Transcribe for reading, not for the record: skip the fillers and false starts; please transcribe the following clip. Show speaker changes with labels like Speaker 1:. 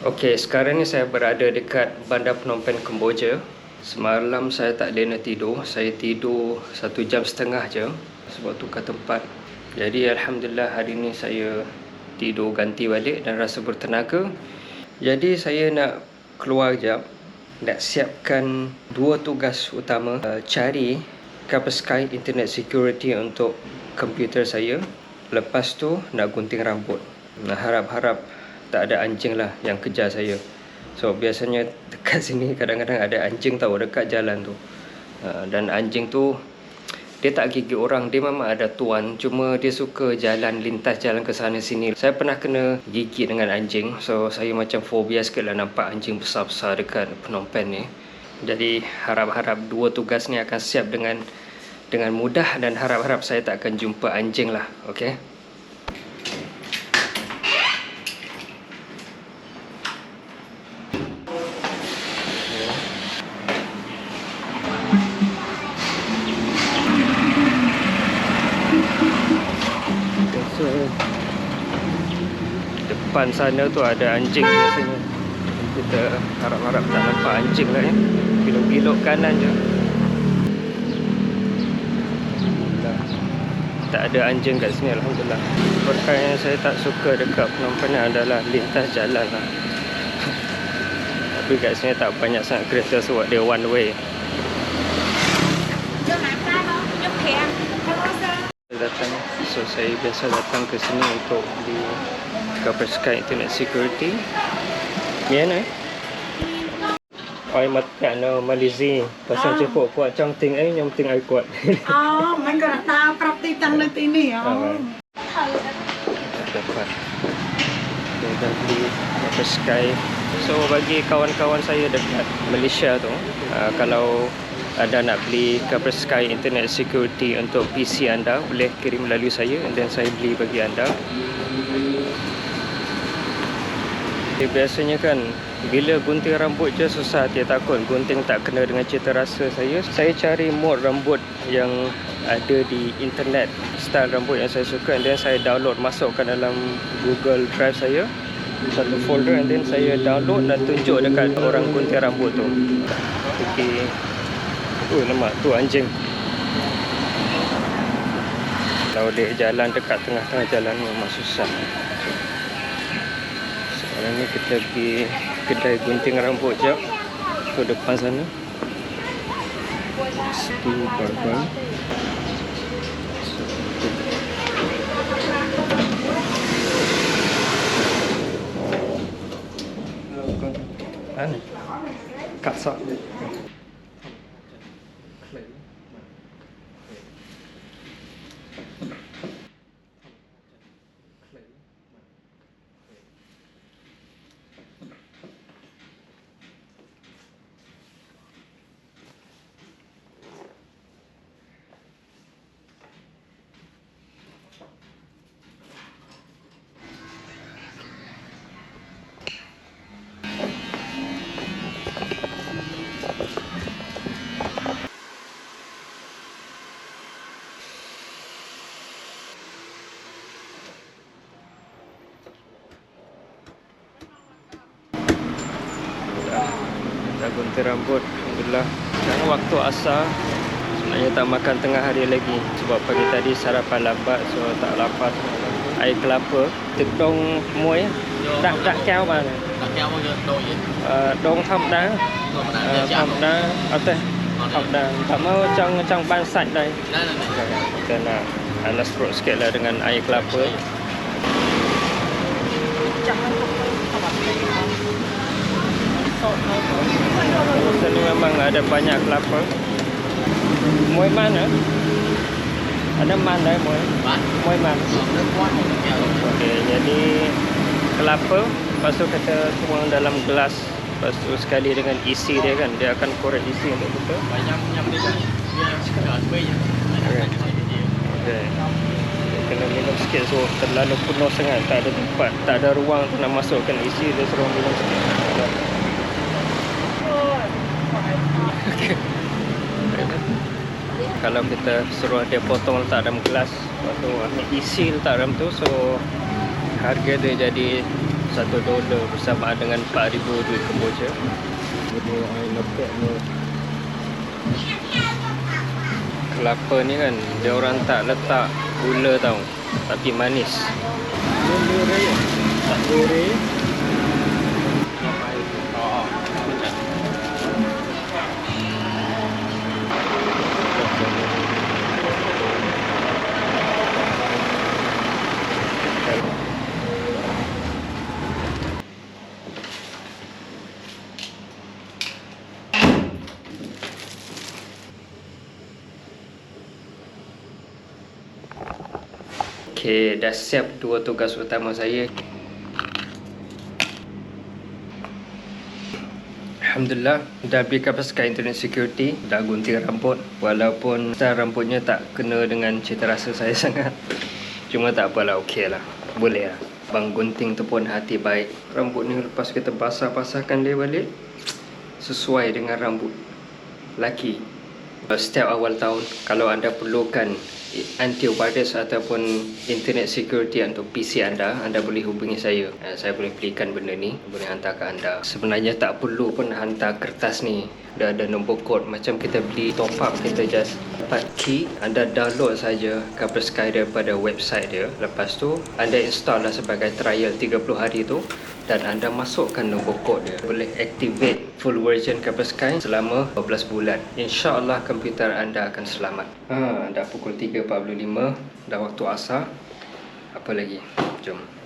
Speaker 1: Okey, sekarang ni saya berada dekat Bandar Phnom Penh, Kemboja. Semalam saya tak lena tidur. Saya tidur 1.5 jam je sebab tukar tempat. Jadi Alhamdulillah hari ni saya tidur ganti balik dan rasa bertenaga. Jadi saya nak keluar jap, nak siapkan dua tugas utama. Cari Kaspersky Internet Security untuk komputer saya. Lepas tu nak gunting rambut. Harap-harap tak ada anjing lah yang kejar saya. So biasanya dekat sini kadang-kadang ada anjing tahu dekat jalan tu. Dan anjing tu dia tak gigit orang, dia memang ada tuan, cuma dia suka jalan lintas jalan ke sana sini. Saya pernah kena gigit dengan anjing. So saya macam fobia sikit lah nampak anjing besar-besar dekat Phnom Penh ni. Jadi harap-harap dua tugas ni akan siap dengan mudah dan harap-harap saya tak akan jumpa anjing lah. Okay. So, depan sana tu ada anjing biasanya. Kita harap-harap tak nampak anjing lah ya. Bilok-bilok kanan je. Tak ada anjing kat sini Alhamdulillah. Perkara yang saya tak suka dekat Phnom Penh adalah lintas jalan lah. Tapi kat sini tak banyak sangat kereta sebab dia one way. Saya biasa datang ke sini untuk di Kaspersky Internet Security. Mian Oi mặt cạn Malaysia pasal cepuk kuat trong ting ấy nhom ting ai kuat.
Speaker 2: Mình gọi là ta property tăng lên tí nè.
Speaker 1: Dapat dan di Kaspersky. So bagi kawan-kawan saya dekat Malaysia tu, kalau ada nak beli Kaspersky Internet Security untuk PC anda, boleh kirim melalui saya dan saya beli bagi anda. Biasanya kan bila gunting rambut je susah hati, takut gunting tak kena dengan cita rasa saya. Saya cari mod rambut yang ada di internet, style rambut yang saya suka, dan saya download, masukkan dalam Google Drive saya satu folder, and then saya download dan tunjuk dekat orang gunting rambut tu. Okey. Nampak tu anjing. Kalau dia jalan dekat tengah-tengah jalan memang susah. Sekarang ni kita pergi kedai gunting rambut je ke depan sana. Sti Barber. Mana? Kat sok. Dah gunting rambut Alhamdulillah. Sekarang waktu asar. Sebenarnya tak makan tengah hari lagi sebab pagi tadi sarapan lambat, so tak lapar. Air kelapa Terdong muối Đặt keo mà này.
Speaker 3: Đặt keo bao giờ đồ gì?
Speaker 1: Đông thâm đá. Thâm đá ở đây. Thâm đá. Tak mau trong ban sạch đây. Kita nak alas perut sikit lah dengan air kelapa. Sini memang ada banyak kelapa. Muối mana? Ada man dah muối. Muối man. Okey, jadi kelapa, lepas tu kita tuang dalam gelas, lepas tu sekali dengan isi dia kan, dia akan korek isi untuk kita.
Speaker 3: Banyak dia sekali je.
Speaker 1: Okey. Kena minum sikit, so terlalu penuh sangat, tak ada tempat, tak ada ruang tu nak masukkan isi, dia suruh minum sikit. Kalau kita suruh dia potong letak dalam gelas, lepas tu ambil isi letak dalam tu, so harga dia jadi $1 bersamaan dengan 4,000 duit Kemboja. Kelapa ni kan, dia orang tak letak gula tau, tapi manis.
Speaker 3: Tak goreng.
Speaker 1: Okey, dah siap dua tugas utama saya. Alhamdulillah, dah beli kapasitas internet security, dah gunting rambut. Walaupun style rambutnya tak kena dengan cita rasa saya sangat, cuma tak apalah, okey lah, boleh lah. Bang gunting tu pun hati baik. Rambut ni lepas kita basah-basahkan dia balik, sesuai dengan rambut lelaki. Setiap awal tahun, kalau anda perlukan antivirus ataupun internet security untuk PC anda boleh hubungi saya. Saya boleh belikan benda ni, boleh hantar ke anda. Sebenarnya tak perlu pun hantar kertas ni, dah ada nombor kod. Macam kita beli top up, kita just dapat key, anda download saja Kaspersky daripada website dia. Lepas tu anda install lah sebagai trial 30 hari tu, dan anda masukkan nombor kod dia, boleh activate full version Kaspersky selama 12 bulan. InsyaAllah komputer anda akan selamat. Dah pukul 3.45, dah waktu asar. Apa lagi? Jom.